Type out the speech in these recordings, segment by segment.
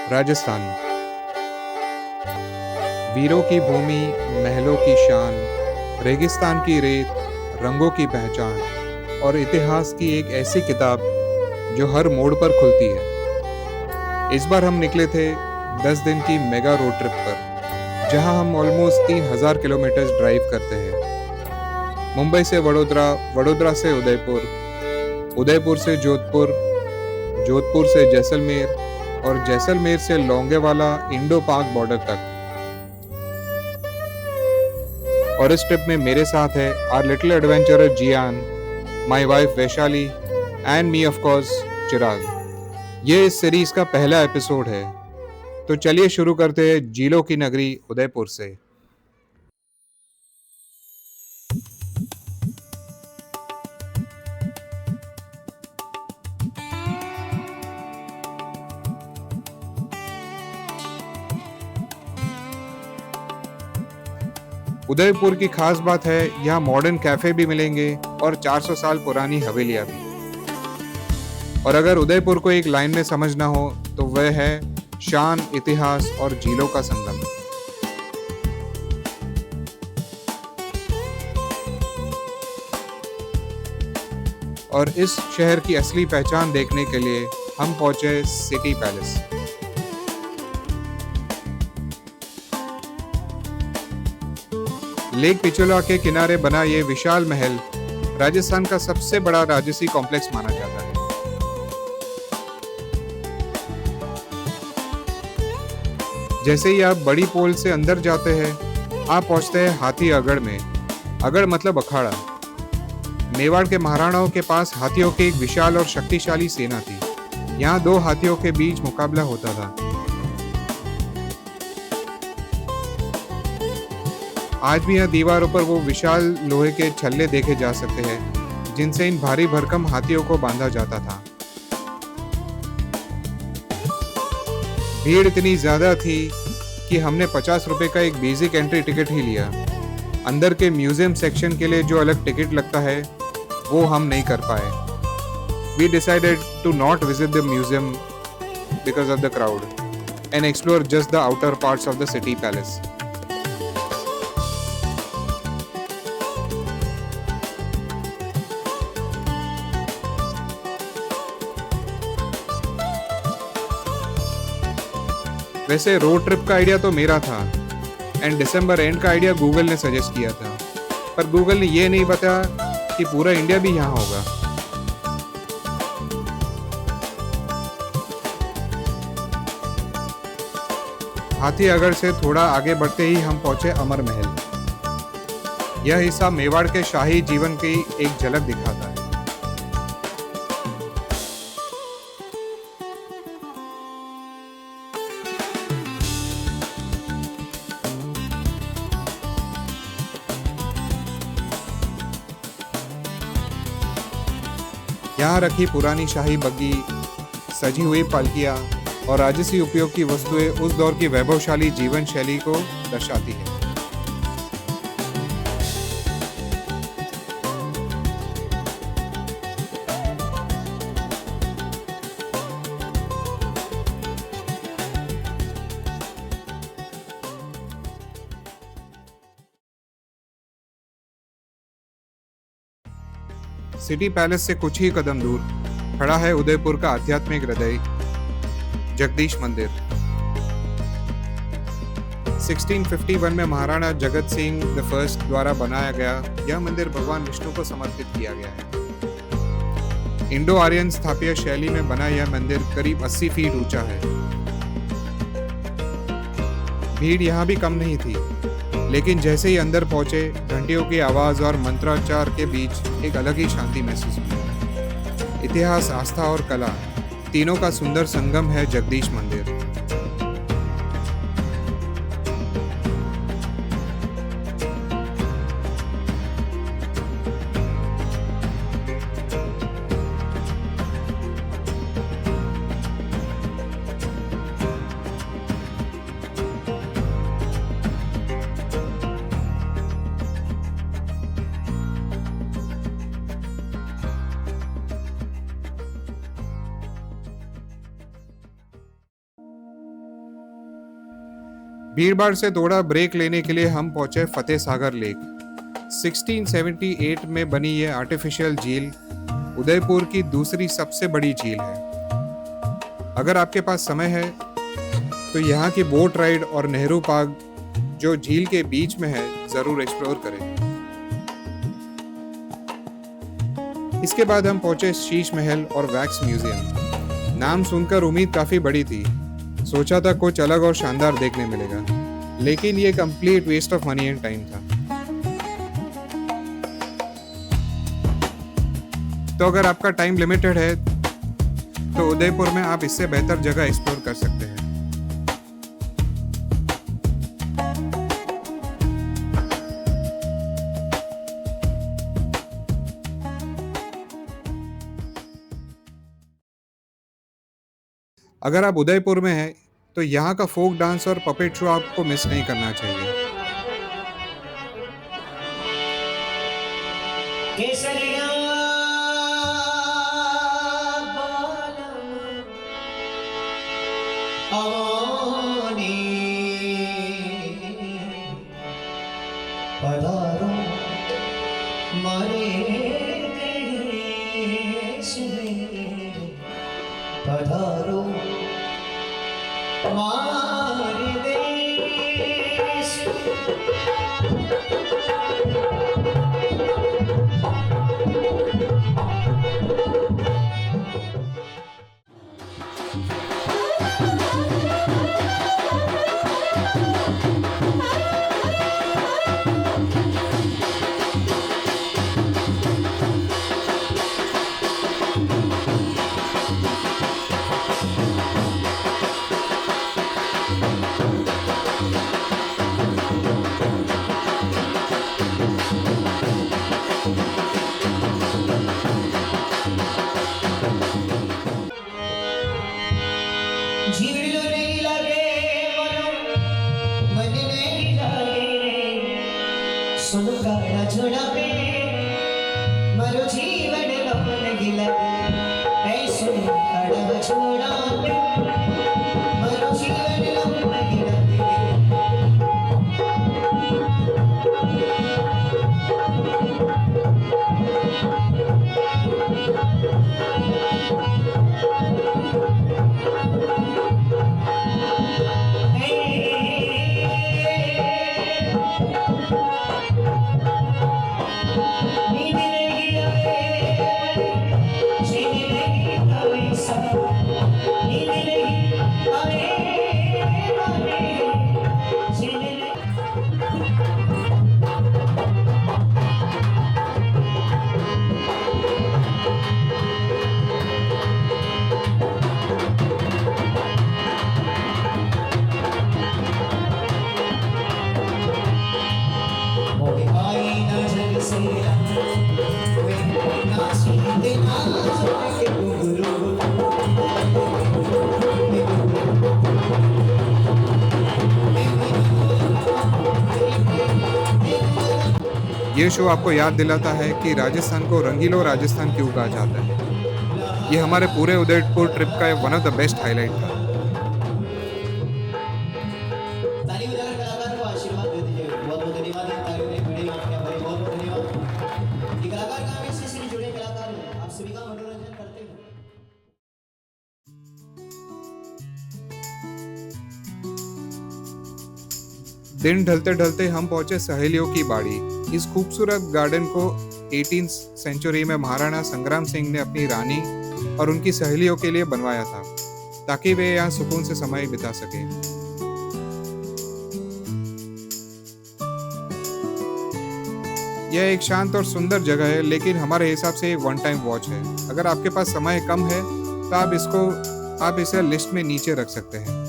राजस्थान, वीरों की भूमि, महलों की शान, रेगिस्तान की रेत, रंगों की पहचान और इतिहास की एक ऐसी किताब जो हर मोड़ पर खुलती है। इस बार हम निकले थे 10 दिन की मेगा रोड ट्रिप पर, जहां हम ऑलमोस्ट 3000 किलोमीटर ड्राइव करते हैं। मुंबई से वडोदरा, वडोदरा से उदयपुर, उदयपुर से जोधपुर, जोधपुर से जैसलमेर और जैसलमेर से लोंगेवाला इंडो पाक बॉर्डर तक। और इस ट्रिप में मेरे साथ है our little adventurer Jiyan, my wife Vaishali and me of course Chirag. ये इस सीरीज का पहला एपिसोड है, तो चलिए शुरू करते हैं झीलों की नगरी उदयपुर से। उदयपुर की खास बात है यहाँ मॉडर्न कैफे भी मिलेंगे और 400 साल पुरानी हवेलियां भी। और अगर उदयपुर को एक लाइन में समझना हो तो वह है शान, इतिहास और झीलों का संगम। और इस शहर की असली पहचान देखने के लिए हम पहुंचे सिटी पैलेस। लेक पिछोला के किनारे बना ये विशाल महल राजस्थान का सबसे बड़ा राजसी कॉम्प्लेक्स माना जाता है। जैसे ही आप बड़ी पोल से अंदर जाते हैं, आप पहुंचते हैं हाथी अगड़ में। अगड़ मतलब अखाड़ा। मेवाड़ के महाराणाओं के पास हाथियों की एक विशाल और शक्तिशाली सेना थी। यहाँ दो हाथियों के बीच मुकाबला होता था। आज भी यहाँ दीवारों पर वो विशाल लोहे के छल्ले देखे जा सकते हैं जिनसे इन भारी भरकम हाथियों को बांधा जाता था। भीड़ इतनी ज्यादा थी कि हमने 50 रुपए का एक बेसिक एंट्री टिकट ही लिया। अंदर के म्यूजियम सेक्शन के लिए जो अलग टिकट लगता है वो हम नहीं कर पाए। We decided to not visit the museum because of the crowd and explore just the outer parts of the city palace. वैसे रोड ट्रिप का आइडिया तो मेरा था एंड दिसंबर एंड का आइडिया गूगल ने सजेस्ट किया था, पर गूगल ने ये नहीं बताया कि पूरा इंडिया भी यहाँ होगा। हाथी अगड़ से थोड़ा आगे बढ़ते ही हम पहुंचे अमर महल। यह हिस्सा मेवाड़ के शाही जीवन की एक झलक दिखाता है। यहाँ रखी पुरानी शाही बग्गी, सजी हुई पालकियाँ और राजसी उपयोग की वस्तुएं उस दौर की वैभवशाली जीवन शैली को दर्शाती है। सिटी पैलेस से कुछ ही कदम दूर खड़ा है उदयपुर का आध्यात्मिक हृदय, जगदीश मंदिर। 1651 में महाराणा जगत सिंह द फर्स्ट द्वारा बनाया गया यह मंदिर भगवान विष्णु को समर्पित किया गया है। इंडो आर्यन स्थापत्य शैली में बना यह मंदिर करीब 80 फीट ऊंचा है। भीड़ यहाँ भी कम नहीं थी, लेकिन जैसे ही अंदर पहुंचे, घंटियों की आवाज और मंत्राचार के बीच एक अलग ही शांति महसूस हुई। इतिहास, आस्था और कला तीनों का सुंदर संगम है जगदीश मंदिर। भीड़भाड़ से थोड़ा ब्रेक लेने के लिए हम पहुंचे फतेह सागर लेक। 1678 में बनी यह आर्टिफिशियल झील उदयपुर की दूसरी सबसे बड़ी झील है। अगर आपके पास समय है तो यहाँ की बोट राइड और नेहरू पार्क जो झील के बीच में है जरूर एक्सप्लोर करें। इसके बाद हम पहुंचे शीश महल और वैक्स म्यूजियम। नाम सुनकर उम्मीद काफी बड़ी थी, सोचा था कुछ अलग और शानदार देखने मिलेगा, लेकिन ये complete waste of money and time था। तो अगर आपका टाइम लिमिटेड है तो उदयपुर में आप इससे बेहतर जगह एक्सप्लोर कर सकते हैं। अगर आप उदयपुर में हैं तो यहाँ का फोक डांस और पपेट शो आपको मिस नहीं करना चाहिए। केसरिया अवानी पधारो मारे देश में, पधारो मारे देश। झील नहीं लगे मन नहीं लगे, सुन गाना छोड़ा पे मरो जीवन लपन गिला, ऐ सुन गाना छोड़ा पे मरो जीवन लपन गिला। ये शो आपको याद दिलाता है कि राजस्थान को रंगीलो राजस्थान क्यों कहा जाता है। ये हमारे पूरे उदयपुर ट्रिप का one of the best highlight था। ताली बजाकर कलाकार को आशीर्वाद दे दीजिए। बहुत बहुत धन्यवाद। ताली बड़ी आपके हमारे बहुत बहुत धन्यवाद। ये कलाकार काम इससे से जुड़े कलाकार हैं, आप सभी का मनोरंजन करते हैं। दिन ढलते ढलते हम पहुंचे सहेलियों की बाड़ी। इस खूबसूरत गार्डन को 18th सेंचुरी में महाराणा संग्राम सिंह ने अपनी रानी और उनकी सहेलियों के लिए बनवाया था, ताकि वे यहाँ सुकून से समय बिता सके। यह एक शांत और सुंदर जगह है, लेकिन हमारे हिसाब से वन टाइम वॉच है। अगर आपके पास समय कम है तो आप इसे लिस्ट में नीचे रख सकते हैं।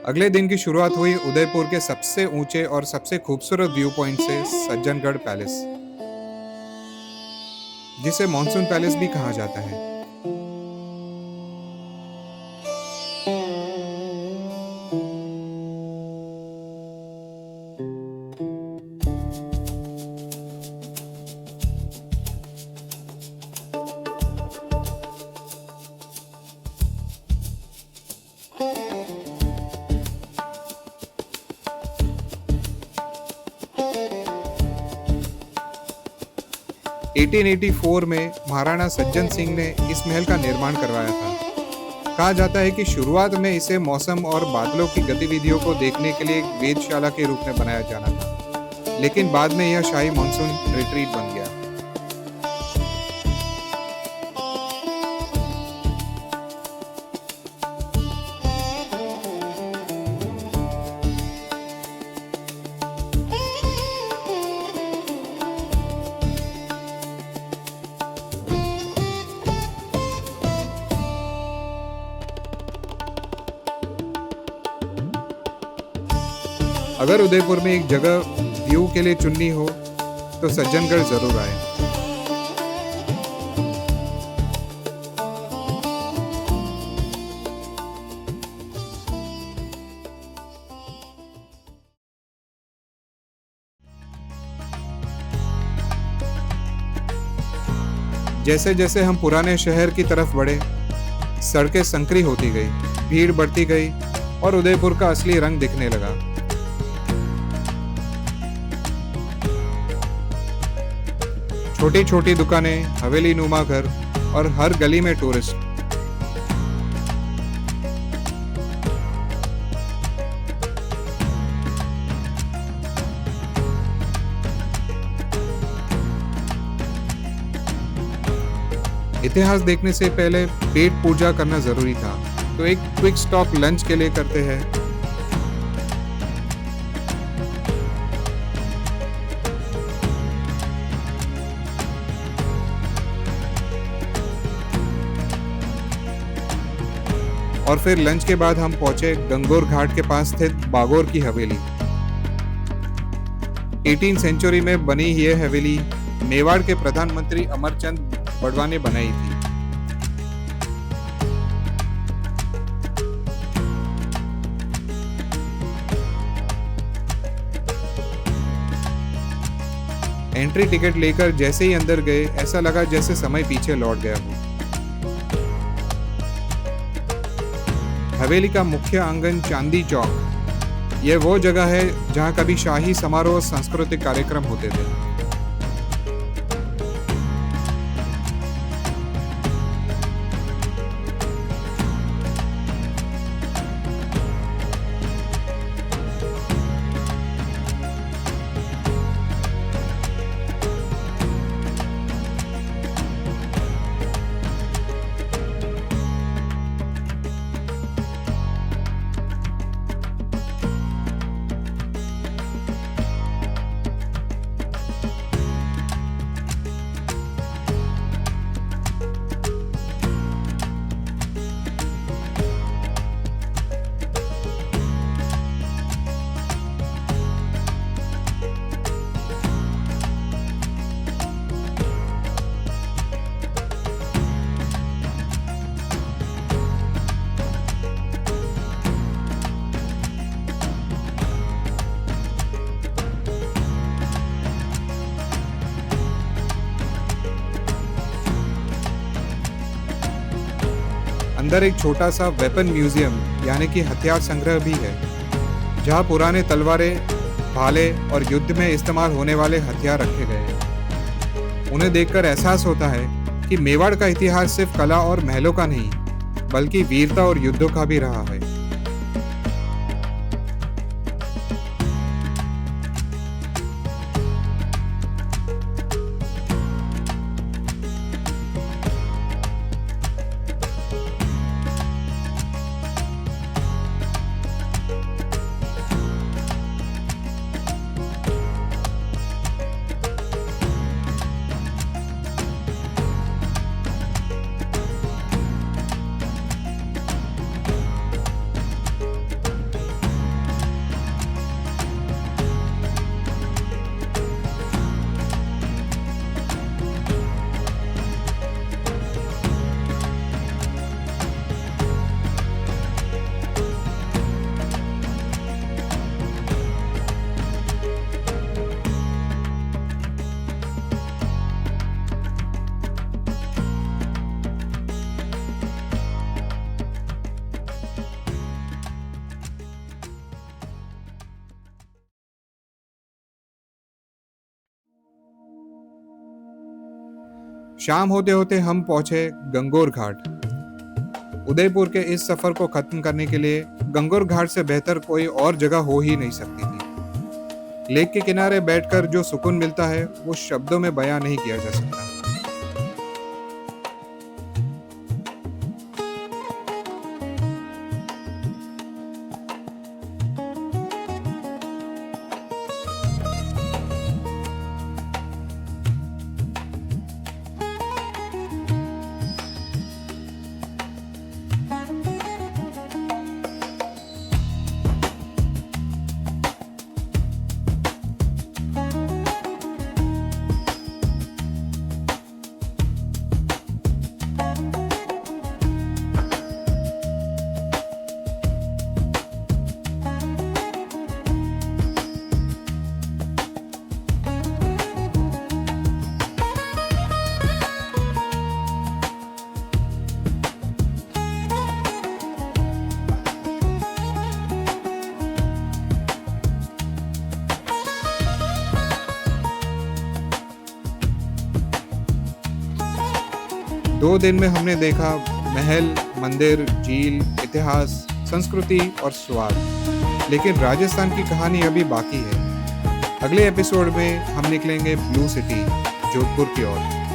अगले दिन की शुरुआत हुई उदयपुर के सबसे ऊंचे और सबसे खूबसूरत व्यू पॉइंट से, सज्जनगढ़ पैलेस, जिसे मॉनसून पैलेस भी कहा जाता है। 1884 में महाराणा सज्जन सिंह ने इस महल का निर्माण करवाया था। कहा जाता है कि शुरुआत में इसे मौसम और बादलों की गतिविधियों को देखने के लिए एक वेधशाला के रूप में बनाया जाना था, लेकिन बाद में यह शाही मानसून रिट्रीट बन गया। अगर उदयपुर में एक जगह व्यू के लिए चुननी हो तो सज्जनगढ़ जरूर आए। जैसे जैसे हम पुराने शहर की तरफ बढ़े, सड़कें संकरी होती गई, भीड़ बढ़ती गई और उदयपुर का असली रंग दिखने लगा। छोटी छोटी दुकानें, हवेली नुमा घर और हर गली में टूरिस्ट। इतिहास देखने से पहले पेट पूजा करना जरूरी था, तो एक क्विक स्टॉप लंच के लिए करते हैं। और फिर लंच के बाद हम पहुंचे गंगोर घाट के पास स्थित बागोर की हवेली। 18वीं सेंचुरी में बनी यह हवेली मेवाड़ के प्रधानमंत्री अमरचंद बड़वा ने बनाई थी। एंट्री टिकट लेकर जैसे ही अंदर गए, ऐसा लगा जैसे समय पीछे लौट गया हो। हवेली का मुख्य आंगन चांदी चौक, यह वो जगह है जहां कभी शाही समारोह और सांस्कृतिक कार्यक्रम होते थे। अंदर एक छोटा सा वेपन म्यूजियम यानी कि हथियार संग्रह भी है, जहां पुराने तलवारें, भाले और युद्ध में इस्तेमाल होने वाले हथियार रखे गए हैं। उन्हें देखकर एहसास होता है कि मेवाड़ का इतिहास सिर्फ कला और महलों का नहीं, बल्कि वीरता और युद्धों का भी रहा है। शाम होते होते हम पहुंचे गंगोर घाट। उदयपुर के इस सफर को खत्म करने के लिए गंगोर घाट से बेहतर कोई और जगह हो ही नहीं सकती थी। लेक के किनारे बैठकर जो सुकून मिलता है वो शब्दों में बयां नहीं किया जा सकता। 2 दिन में हमने देखा महल, मंदिर, झील, इतिहास, संस्कृति और स्वाद। लेकिन राजस्थान की कहानी अभी बाकी है। अगले एपिसोड में हम निकलेंगे ब्लू सिटी, जोधपुर की ओर।